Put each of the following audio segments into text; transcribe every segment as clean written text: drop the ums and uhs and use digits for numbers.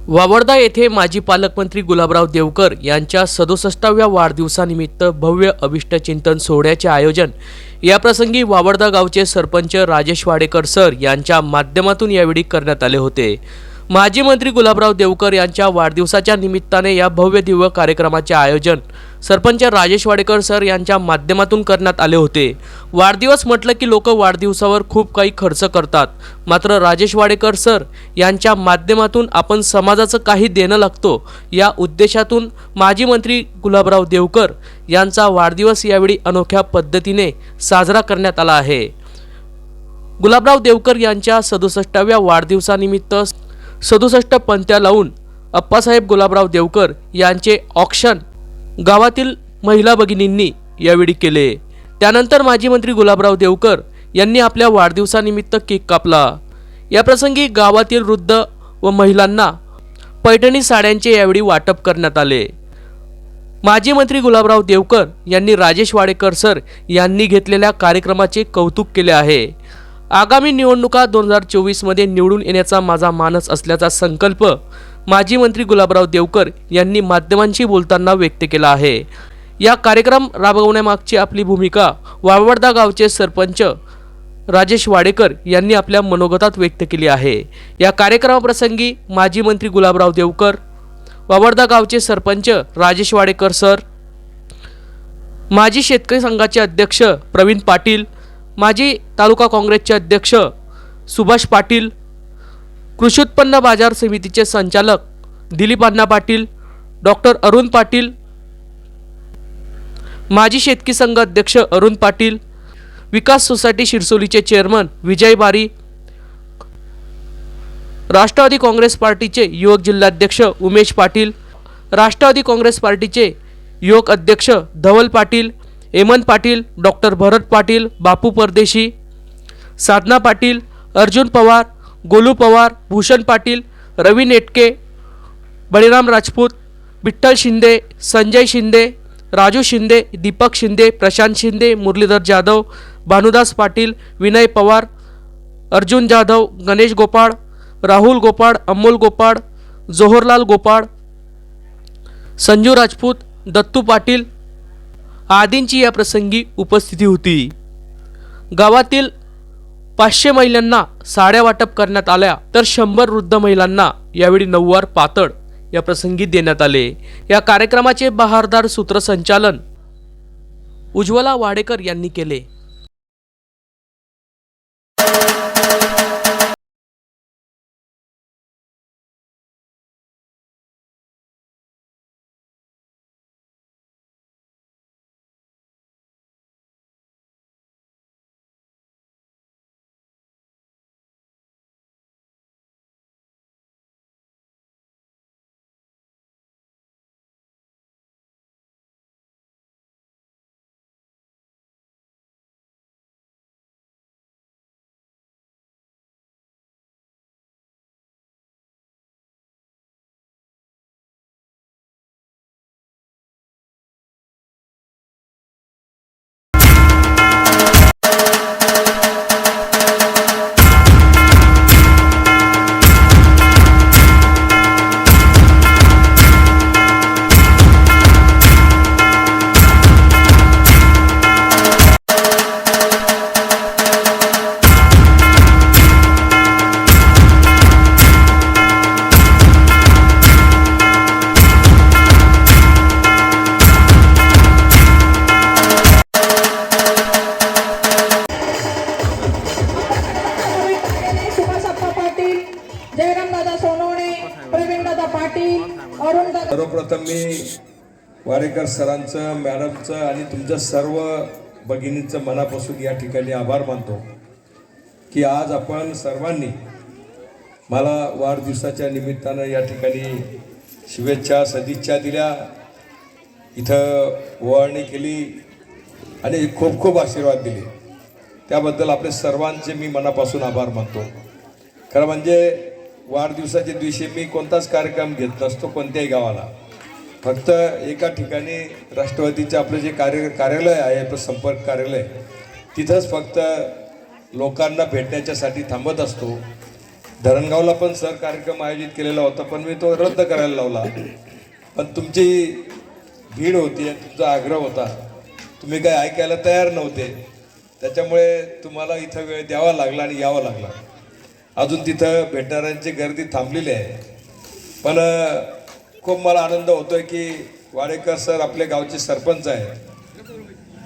वावरदा येथे माजी पालकमंत्री गुलाबराव देवकर यांच्या 67व्या वाढदिवसानिमित्त भव्य अभिष्टचिंतन सोहळ्याचे आयोजन याप्रसंगी वावरदा गावचे सरपंच राजेश वाडेकर सर यांच्या माध्यमातून यावेळी करण्यात आले होते। माजी मंत्री गुलाबराव देवकर यांच्या वाढदिवसाच्या निमित्ताने या भव्य दिव्य कार्यक्रमाचे आयोजन सरपंच राजेश वाडेकर सर यांच्या माध्यमातून करण्यात आले होते। वाढदिवस म्हटलं की लोक वाढदिवसावर खूप काही खर्च करतात, मात्र राजेश वाडेकर सर यांच्या माध्यमातून आपण समाजाचं काही देणं लागतो या उद्देशातून माजी मंत्री गुलाबराव देवकर यांचा वाढदिवस यावेळी अनोख्या पद्धतीने साजरा करण्यात आला आहे। गुलाबराव देवकर यांच्या 67व्या वाढदिवसानिमित्त 67 पंत्या लावून अप्पासाहेब गुलाबराव देवकर यांचे ऑक्शन गावातील महिला भगिनींनी यावेळी केले। त्यानंतर माजी मंत्री गुलाबराव देवकर यांनी आपल्या वाढदिवसानिमित्त केक कापला। याप्रसंगी गावातील वृद्ध व महिलांना पैठणी साड्यांचे यावेळी वाटप करण्यात आले। माजी मंत्री गुलाबराव देवकर यांनी राजेश वाडेकर सर यांनी घेतलेल्या कार्यक्रमाचे कौतुक केले आहे। आगामी निवडणुका 2024 मध्ये निवडून येण्याचा माझा मानस असल्याचा संकल्प माजी मंत्री गुलाबराव देवकर यांनी माध्यमांशी बोलताना व्यक्त केला आहे। या कार्यक्रम राबवण्यामागची आपली भूमिका वावरदा गावचे सरपंच राजेश वाडेकर यांनी आपल्या मनोगतात व्यक्त केली आहे। या कार्यक्रमाप्रसंगी माजी मंत्री गुलाबराव देवकर, वावरदा गावचे सरपंच राजेश वाडेकर सर, माजी शेतकरी संघाचे अध्यक्ष प्रवीण पाटील, माजी तालुका काँग्रेसचे अध्यक्ष सुभाष पाटील, कृषी उत्पन्न बाजार समितीचे संचालक दिलीप अण्णा पाटील, डॉक्टर अरुण पाटील, माजी शेतकरी संघ अध्यक्ष अरुण पाटील, विकास सोसायटी शिरसोलीचे चेअरमन विजय बारी, राष्ट्रवादी काँग्रेस पार्टीचे युवक जिल्हाध्यक्ष उमेश पाटील, राष्ट्रवादी काँग्रेस पार्टीचे युवक अध्यक्ष धवल पाटील, हेमंत पाटील, डॉक्टर भरत पाटील, बापू परदेशी, साधना पाटील, अर्जुन पवार, गोलू पवार, भूषण पाटील, रवी नेटके, बळीराम राजपूत, विठ्ठल शिंदे, संजय शिंदे, राजू शिंदे, दीपक शिंदे, प्रशांत शिंदे, मुरलीधर जाधव, भानुदास पाटील, विनय पवार, अर्जुन जाधव, गणेश गोपाळ, राहुल गोपाळ, अमोल गोपाळ, जोहरलाल गोपाळ, संजू राजपूत, दत्तू पाटील आदींची या प्रसंगी उपस्थिती होती। गावातील 500 महिलांना साड्या वाटप करण्यात आल्या, तर 100 वृद्ध महिलांना यावेळी नऊवार पातळ या प्रसंगी देण्यात आले। या कार्यक्रमाचे बहारदार सूत्रसंचालन उज्ज्वला वाडेकर यांनी केले। सर्वप्रथम मी वाडेकर सरांचं, मॅडमचं आणि तुमच्या सर्व भगिनींचं मनापासून या ठिकाणी आभार मानतो की आज आपण सर्वांनी मला वाढदिवसाच्या निमित्तानं या ठिकाणी शुभेच्छा सदिच्छा दिल्या, इथं ओवाळणी केली आणि खूप खूप आशीर्वाद दिले। त्याबद्दल आपले सर्वांचे मी मनापासून आभार मानतो। खरं म्हणजे वाढदिवसाच्या दिवशी मी कोणताच कार्यक्रम घेत नसतो कोणत्याही गावाला, फक्त एका ठिकाणी राष्ट्रवादीचे आपलं जे कार्यालय आहे, आपलं संपर्क कार्यालय, तिथंच फक्त लोकांना भेटण्याच्यासाठी थांबत असतो। धरणगावला पण सर कार्यक्रम आयोजित केलेला होता, पण मी तो रद्द करायला लावला. पण तुमची भीड होती, तुमचा आग्रह होता, तुम्ही काय ऐकायला तयार नव्हते, त्याच्यामुळे तुम्हाला इथं वेळ द्यावा लागला आणि यावं लागला. अजून तिथं भेटणाऱ्यांची गर्दी थांबलेली आहे. पण खूप मला आनंद होतोय की वाडेकर सर आपल्या गावचे सरपंच आहेत.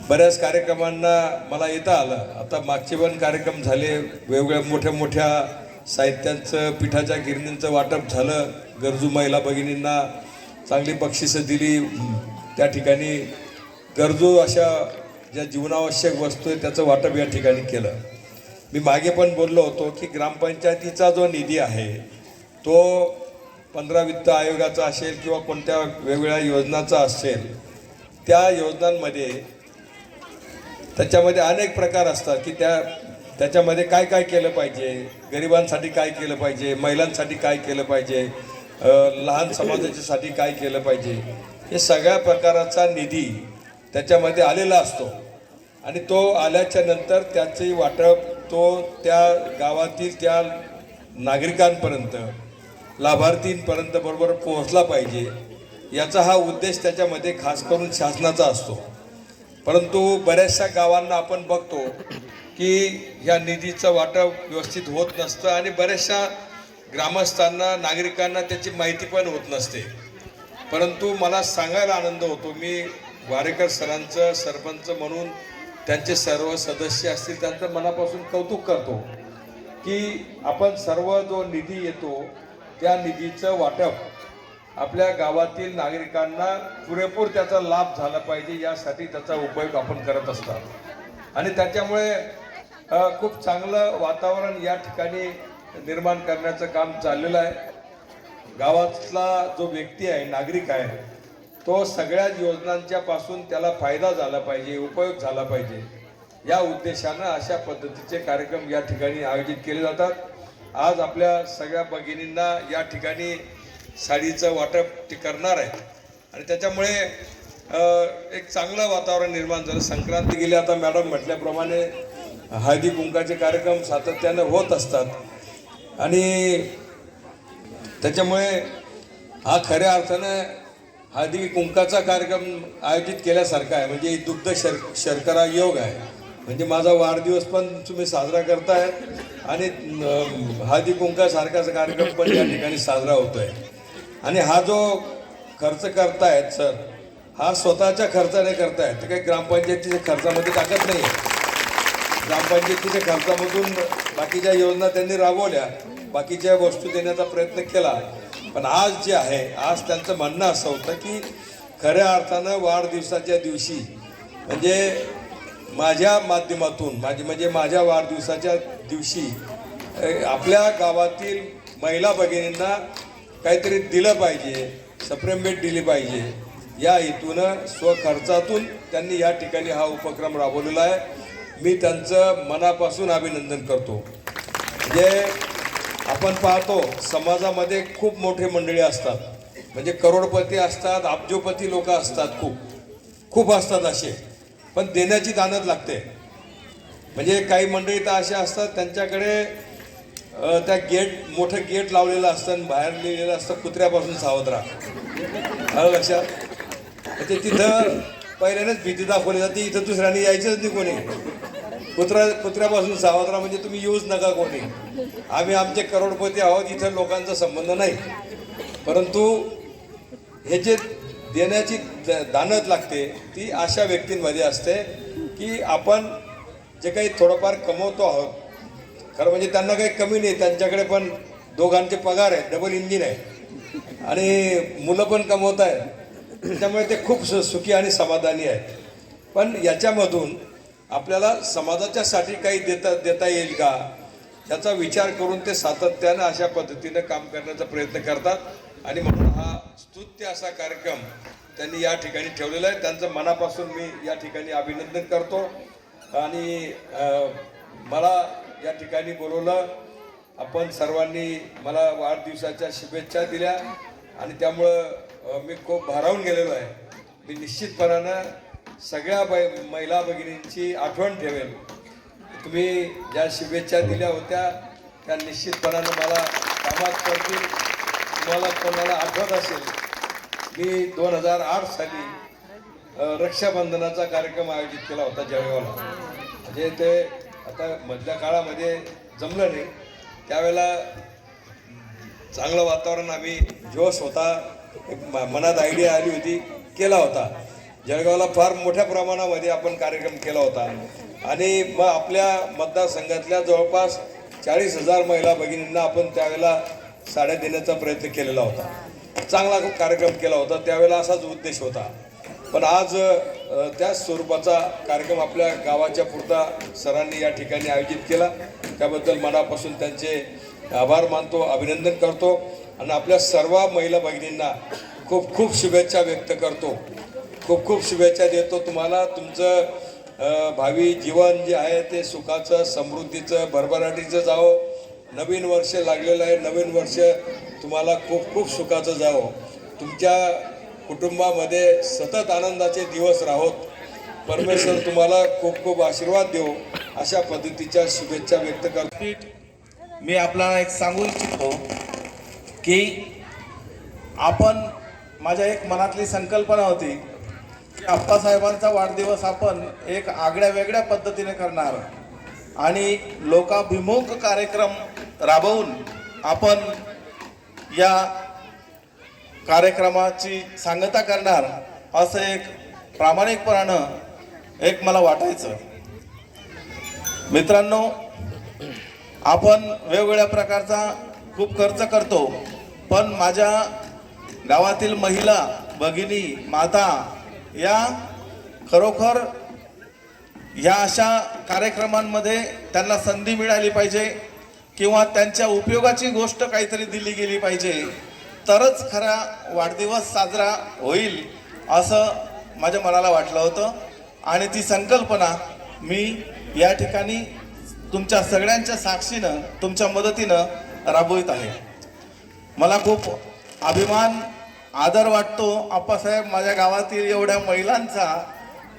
बऱ्याच कार्यक्रमांना मला येता आलं. आता मागचे पण कार्यक्रम झाले, वेगवेगळ्या मोठ्या साहित्यांचं, पिठाच्या गिरणींचं वाटप झालं. गरजू महिला भगिनींना चांगली बक्षिसं दिली. त्या ठिकाणी गरजू अशा ज्या जीवनावश्यक वस्तू आहेत त्याचं वाटप या ठिकाणी केलं. मी मागे पण बोललो होतो की ग्रामपंचायतीचा जो निधी आहे तो 15 वित्त आयोगाचा असेल किंवा कोणत्या वेगवेगळ्या योजनाचा असेल, त्या योजनांमध्ये त्याच्यामध्ये अनेक प्रकार असतात की त्याच्यामध्ये काय काय केलं पाहिजे, गरिबांसाठी काय केलं पाहिजे, महिलांसाठी काय केलं पाहिजे, लहान समाजाच्यासाठी काय केलं पाहिजे, हे सगळ्या प्रकाराचा निधी त्याच्यामध्ये आलेला असतो. आणि तो आल्याच्या नंतर त्याचे वाटप तो त्या गावातील त्या नागरिकांपर्यंत, लाभार्थींपर्यंत बरोबर पोहोचला पाहिजे, याचा हा उद्देश त्याच्यामध्ये खास करून शासनाचा असतो. परंतु बऱ्याचशा गावांना आपण बघतो की ह्या निधीचं वाटप व्यवस्थित होत नसतं आणि बऱ्याचशा ग्रामस्थांना, नागरिकांना त्याची माहिती पण होत नसते. परंतु मला सांगायला आनंद होतो, मी वाडेकर सरांचं सरपंच म्हणून त्यांचे सर्व सदस्य असतील त्यांचं मनापासून कौतुक करतो की आपण सर्व जो निधी येतो त्या निधीचं वाटप आपल्या गावातील नागरिकांना पुरेपूर त्याचा लाभ झाला पाहिजे यासाठी त्याचा उपयोग आपण करत असतात. आणि त्याच्यामुळे खूप चांगलं वातावरण या ठिकाणी निर्माण करण्याचं काम चाललेलं आहे. गावातला जो व्यक्ती आहे, नागरिक आहे, तो सगळ्या योजनांच्या पासून त्याला फायदा झाला पाहिजे, उपयोग झाला पाहिजे, या उद्देशानं अशा पद्धतीचे कार्यक्रम या ठिकाणी आयोजित केले जातात. आज आपल्या सगळ्या भगिनींना या ठिकाणी साडीचं वाटप ते करणार आहे आणि त्याच्यामुळे एक चांगलं वातावरण निर्माण झालं. संक्रांती गेली, आता मॅडम म्हटल्याप्रमाणे हळदी कुंकाचे कार्यक्रम सातत्यानं होत असतात आणि त्याच्यामुळे हा खऱ्या अर्थानं हळदी कुंकाचा कार्यक्रम आयोजित केल्यासारखा आहे. म्हणजे दुग्ध शर्करा योग आहे. म्हणजे माझा वाढदिवस पण तुम्ही साजरा करताय आणि हळदी कुंकासारखाचा कार्यक्रम पण या ठिकाणी साजरा होतोय. आणि हा जो खर्च करतायत सर, हा स्वतःच्या खर्चाने करतायत, ते काही ग्रामपंचायतीच्या खर्चामध्ये टाकत नाही. ग्रामपंचायतीच्या खर्चामधून बाकीच्या योजना त्यांनी राबवल्या, बाकीच्या वस्तू देण्याचा प्रयत्न केला. पण आज जे आहे, आज त्यांचं म्हणणं असं होतं की खऱ्या अर्थानं वाढदिवसाच्या दिवशी, म्हणजे माझ्या माध्यमातून माझ्या वाढदिवसाच्या दिवशी आपल्या गावातील महिला भगिनींना काहीतरी दिलं पाहिजे, सप्रेम भेट दिली पाहिजे, या हेतूनं स्वखर्चातून त्यांनी या ठिकाणी हा उपक्रम राबवलेला आहे. मी त्यांचं मनापासून अभिनंदन करतो. म्हणजे आपण पाहतो समाजामध्ये खूप मोठे मंडळी असतात, म्हणजे करोडपती असतात, अब्जोपती लोक असतात, खूप असतात असे, पण देण्याची दानत लागते. म्हणजे काही मंडळी तर असे असतात त्यांच्याकडे त्या मोठं गेट लावलेलं असतं आणि बाहेर लिहिलेलं असतं कुत्र्यापासून सावध राहा. लक्षात, म्हणजे तिथं पहिल्यानेच भीती दाखवली जाते, इथं दुसऱ्याने यायचंच नाही कोणी. कुत्र्यापासून सावध राहा म्हणजे तुम्ही येऊच नका कोणी. आम्ही आमचे करोडपती आहोत, इथं लोकांचा संबंध नाही. परंतु हे जे देण्याची दानत लागते ती अशा व्यक्तींमध्ये असते की आपण जे काही थोडंफार कमवतो आहोत, खरं म्हणजे त्यांना काही कमी नाही, त्यांच्याकडे पण दोघांचे पगार आहेत, डबल इंजिन आहे आणि मुलं पण कमवत आहेत, त्याच्यामुळे ते खूप सुखी आणि समाधानी आहेत. पण याच्यामधून आपल्याला समाजाच्यासाठी काही देता येईल का याचा विचार करून ते सातत्यानं अशा पद्धतीनं काम करण्याचा प्रयत्न करतात. आणि म्हणून हा स्तुत्य असा कार्यक्रम त्यांनी या ठिकाणी ठेवलेला आहे. त्यांचं मनापासून मी या ठिकाणी अभिनंदन करतो. आणि मला या ठिकाणी बोलवलं, आपण सर्वांनी मला वाढदिवसाच्या शुभेच्छा दिल्या आणि त्यामुळं मी खूप भारावून गेलेलो आहे. मी निश्चितपणानं सगळ्या महिला भगिनींची आठवण ठेवेल. तुम्ही ज्या शुभेच्छा दिल्या होत्या त्या निश्चितपणानं मला कामात पडतील. तुम्हाला कोणाला आठवत असेल, मी 2008 साली रक्षाबंधनाचा कार्यक्रम आयोजित केला होता जळगावला. म्हणजे ते आता मधल्या काळामध्ये जमलं नाही, त्यावेळेला चांगलं वातावरण, आम्ही जोश होता, एक मनात आयडिया आली होती, केला होता. जळगावला फार मोठ्या प्रमाणामध्ये आपण कार्यक्रम केला होता आणि मग आपल्या मतदारसंघातल्या जवळपास 40,000 महिला भगिनींना आपण त्यावेळेला साड्या देण्याचा प्रयत्न केलेला होता. चांगला कार्यक्रम केला होता, त्यावेळेला असाच उद्देश होता. पण आज त्याच स्वरूपाचा कार्यक्रम आपल्या गावाच्या पुरता सरांनी या ठिकाणी आयोजित केला. त्याबद्दल मनापासून त्यांचे आभार मानतो, अभिनंदन करतो आणि आपल्या सर्व महिला भगिनींना खूप खूप शुभेच्छा व्यक्त करतो, खूप खूप शुभेच्छा देतो तुम्हाला. तुमचं भावी जीवन जे आहे ते सुखाचं, समृद्धीचं, भरभराटीचं जावं. नवीन वर्ष लागलेलं आहे, नवीन वर्ष तुम्हाला खूप खूप सुखाचं जावं. तुमच्या कुटुंबामध्ये सतत आनंदाचे दिवस राहोत. परमेश्वर तुम्हाला खूप खूप आशीर्वाद देऊ, अशा पद्धतीच्या शुभेच्छा व्यक्त करतो. मी आपल्याला एक सांगू इच्छितो की आपण, माझ्या एक मनातली संकल्पना होती की आप्पासाहेबांचा वाढदिवस आपण एक आगळ्या वेगळ्या पद्धतीने करणार आणि लोकाभिमुख कार्यक्रम राबवून आपण या कार्यक्रमाची सांगता करणार, असं एक प्रामाणिकपणानं एक मला वाटायचं. मित्रांनो, आपण वेगवेगळ्या प्रकारचा खूप खर्च करतो, पण माझ्या गावातील महिला भगिनी, माता या खरोखर या अशा कार्यक्रमांमध्ये त्यांना संधी मिळाली पाहिजे किंवा त्यांच्या उपयोगाची गोष्ट काहीतरी दिली गेली पाहिजे, तरच खरा वाढदिवस साजरा होईल असं माझ्या मनाला वाटलं होतं. आणि ती संकल्पना मी या ठिकाणी तुमच्या सगळ्यांच्या साक्षीनं, तुमच्या मदतीनं राबवित आहे. मला खूप अभिमान, आदर वाटतो आप्पासाहेब माझ्या गावातील एवढ्या महिलांचा,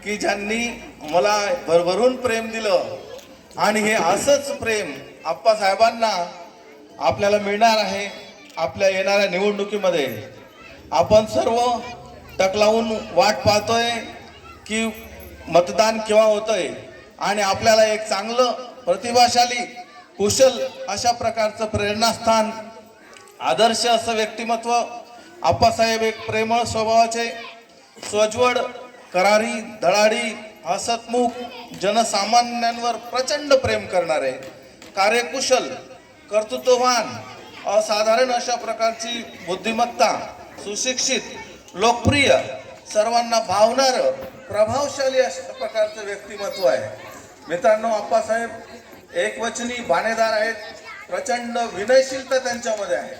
की ज्यांनी मला भरभरून प्रेम दिलं. आणि हे असंच प्रेम आप्पासाहेबांना आपल्याला मिळणार आहे आपल्या येणाऱ्या निवडणुकीमध्ये. आपण सर्व टकलावून वाट पाहतोय की मतदान केव्हा होतंय आणि आपल्याला एक चांगलं, प्रतिभाशाली, कुशल अशा प्रकारचं प्रेरणास्थान, आदर्श असं व्यक्तिमत्व आप्पासाहेब, एक प्रेमळ स्वभावाचे, स्वज्वळ, करारी, धडाडी, हसतमुख, जनसामान्यांवर प्रचंड प्रेम करणारे, कार्यकुशल, कर्तृत्ववान, असाधारण अशा प्रकारची बुद्धिमत्ता, सुशिक्षित, लोकप्रिय, सर्वांना भावणारं, प्रभावशाली अशा प्रकारचं व्यक्तिमत्व आहे. मित्रांनो, आप्पासाहेब एकवचनी बाणेदार आहेत. प्रचंड विनयशीलता त्यांच्यामध्ये आहे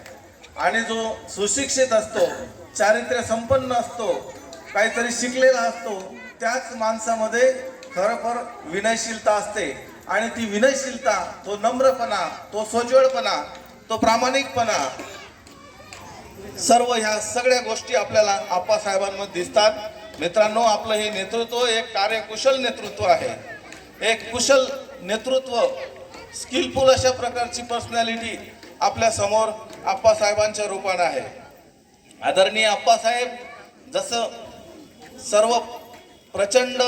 आणि जो सुशिक्षित असतो, चारित्र्य संपन्न असतो, काहीतरी शिकलेला असतो, त्याच माणसामध्ये खरोखर विनयशीलता असते. आणि ती विनयशीलता, तो नम्रपणा, तो सोज्वळपणा, तो प्रामाणिकपणा, सर्व ह्या सगळ्या गोष्टी आपल्याला आप्पासाहेबांमध्ये दिसतात. मित्रांनो, आपलं हे नेतृत्व एक कार्यकुशल नेतृत्व आहे. एक कुशल नेतृत्व, स्किलफुल अशा प्रकारची पर्सनॅलिटी आपल्या समोर आप्पासाहेबांच्या रूपाने आहे. आदरणीय आप्पासाहेब जसं सर्व प्रचंड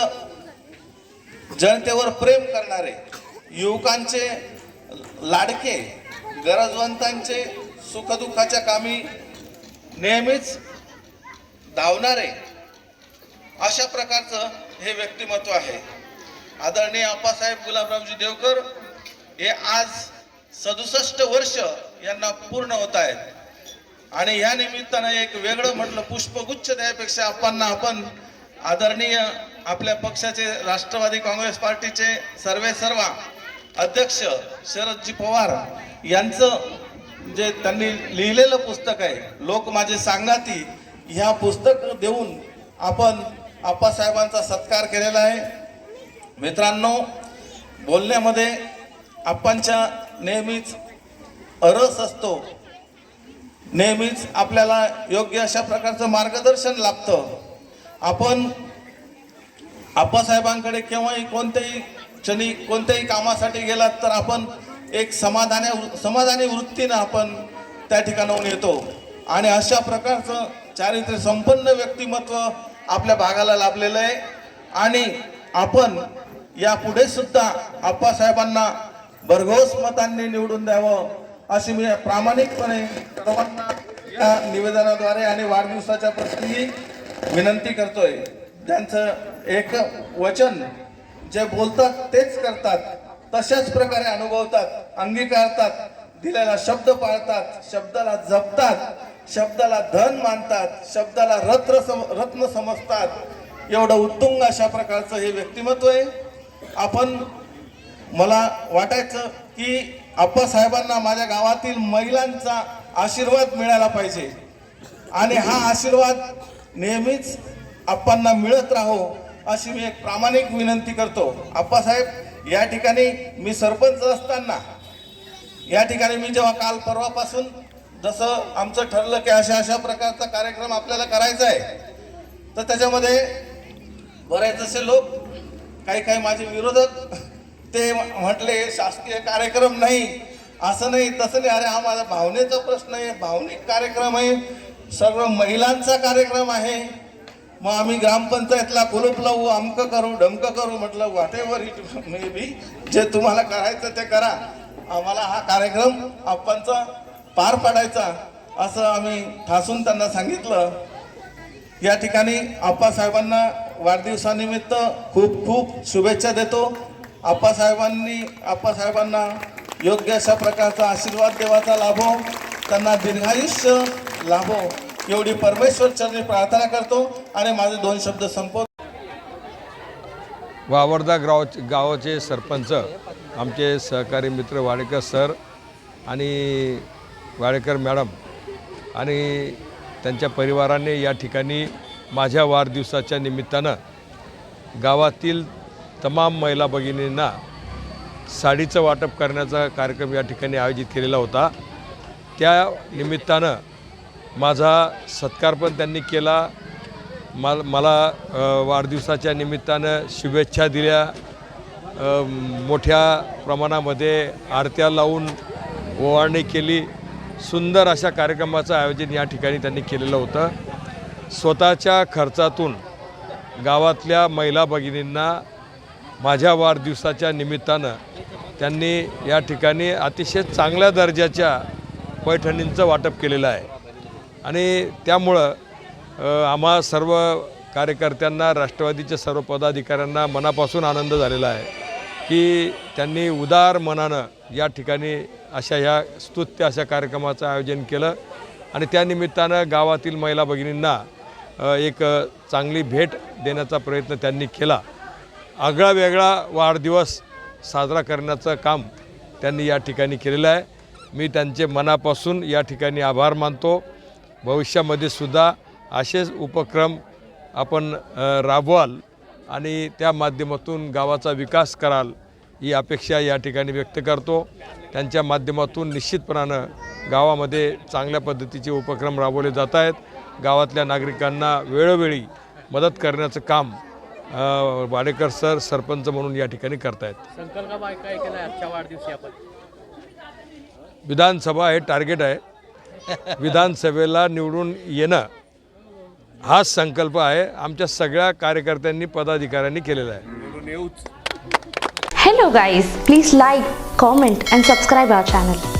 जनतेवर प्रेम करणारे, युवकांचे लाडके, गरजवंतांचे सुखदुःखाच्या कामी नेहमीच धावणारे, अशा प्रकारचं हे व्यक्तिमत्व आहे. आदरणीय आप्पासाहेब गुलाबरावजी देवकर हे आज 67 वर्ष यांना पूर्ण होत आहेत आणि या निमित्तानं एक वेगळं म्हटलं पुष्पगुच्छ द्यायपेक्षा आपण आदरणीय आपल्या पक्षाचे, राष्ट्रवादी काँग्रेस पार्टीचे सर्वेसर्वा अध्यक्ष शरदजी पवार यांचं जे त्यांनी लिहिलेलं पुस्तक आहे, लोक माझे सांगाती, ह्या पुस्तक देऊन आपण आप्पासाहेबांचा सत्कार केलेला आहे. मित्रांनो, बोलण्यामध्ये आप्पांच्या नेहमीच रस असतो, नेहमीच आपल्याला योग्य अशा प्रकारचं मार्गदर्शन लाभतं. आपण आप्पासाहेबांकडे केव्हाही कोणत्याही क्षणी कोणत्याही कामासाठी गेलात तर आपण एक समाधानी वृत्तीनं आपण त्या ठिकाणाहून येतो आणि अशा प्रकारचं चारित्र्य संपन्न व्यक्तिमत्व आपल्या भागाला लाभलेलं आहे आणि आपण यापुढे सुद्धा आप्पासाहेबांना भरघोस मतांनी निवडून द्यावं अशी मी प्रामाणिकपणे सर्वांना या निवेदनाद्वारे आणि वाढदिवसाच्या प्रसंगी विनंती करतोय. त्यांचं एक वचन जे बोलतात तेच करतात, तशाच प्रकारे अनुभवतात, अंगीकारतात, दिलेला शब्द पाळतात, शब्दाला जपतात, शब्दाला धन मानतात, शब्दाला रत्न समजतात. एवढं उत्तुंग अशा प्रकारचं हे व्यक्तिमत्व आहे. आपण मला वाटायचं की आप्पासाहेबांना माझ्या गावातील महिलांचा आशीर्वाद मिळाला पाहिजे आणि हा आशीर्वाद नेहमीच आप्पांना मिळत राहो अशी मी एक प्रामाणिक विनंती करतो. आप्पासाहेब, या ठिकाणी मी सरपंच असताना या ठिकाणी मी जेव्हा काल परवापासून जसं आमचं ठरलं की अशा प्रकारचा कार्यक्रम आपल्याला करायचा आहे, तर त्याच्यामध्ये बरेच असे लोक काही माझे विरोधक ते म्हटले शासकीय कार्यक्रम नाही, असं नाही तसं नाही. अरे हा माझा भावनेचा प्रश्न आहे, भावनिक कार्यक्रम आहे, सर्व महिलांचा कार्यक्रम आहे. मग आम्ही ग्रामपंचायतला कुलूप लावू, अमकं करू ढमकं करू. म्हटलं व्हॉटेवर इट मे बी, जे तुम्हाला करायचं ते करा, आम्हाला हा कार्यक्रम आप्पांचा पार पाडायचा असं आम्ही ठासून त्यांना सांगितलं. या ठिकाणी आप्पासाहेबांना वाढदिवसानिमित्त खूप खूप शुभेच्छा देतो. आप्पासाहेबांना योग्य अशा प्रकारचा आशीर्वाद देवाचा लाभो, त्यांना दीर्घायुष्य लाभो एवढी परमेश्वर चरणी प्रार्थना करतो आणि माझे 2 शब्द संपवतो. वावरदा गावाचे सरपंच आमचे सहकारी मित्र वाडेकर सर आणि वाडेकर मॅडम आणि त्यांच्या परिवाराने या ठिकाणी माझ्या वाढदिवसाच्या निमित्तानं गावातील तमाम महिला भगिनींना साडीचं वाटप करण्याचा कार्यक्रम या ठिकाणी आयोजित केलेला होता. त्या निमित्तानं माझा सत्कार पण त्यांनी केला. मला वाढदिवसाच्या निमित्तानं शुभेच्छा दिल्या. मोठ्या प्रमाणामध्ये आरत्या लावून ओवाळणी केली. सुंदर अशा कार्यक्रमाचं आयोजन या ठिकाणी त्यांनी केलेलं होतं. स्वतःच्या खर्चातून गावातल्या महिला भगिनींना माझ्या वाढदिवसाच्या निमित्तानं त्यांनी या ठिकाणी अतिशय चांगल्या दर्जाच्या पैठणींचं वाटप केलेलं आहे आणि त्यामुळं आम्हा सर्व कार्यकर्त्यांना, राष्ट्रवादीच्या सर्व पदाधिकाऱ्यांना मनापासून आनंद झालेला आहे की त्यांनी उदार मनानं या ठिकाणी ह्या स्तुत्य अशा कार्यक्रमाचं आयोजन केलं आणि त्यानिमित्तानं गावातील महिला भगिनींना एक चांगली भेट देण्याचा प्रयत्न त्यांनी केला. आगळा वेगळा वाढदिवस साजरा करण्याचं काम त्यांनी या ठिकाणी केलेलं आहे. मी त्यांचे मनापासून या ठिकाणी आभार मानतो. भविष्यामध्ये सुद्धा असेच उपक्रम आपण राबवाल आणि त्या माध्यमातून गावाचा विकास कराल ही अपेक्षा या ठिकाणी व्यक्त करतो. त्यांच्या माध्यमातून निश्चितपणानं गावामध्ये चांगल्या पद्धतीचे उपक्रम राबवले जात आहेत. गावातल्या नागरिकांना वेळोवेळी मदत करण्याचं काम वाडेकर सर सरपंच म्हणून या ठिकाणी करतायत. संकल्प काय केला आजच्या वाढदिवशी आपण? विधानसभा हे टार्गेट आहे. विधानसभेला निवडून येणं हाच संकल्प आहे. आमच्या सगळ्या कार्यकर्त्यांनी, पदाधिकाऱ्यांनी केलेला आहे. Hello guys, please like, comment and subscribe our channel.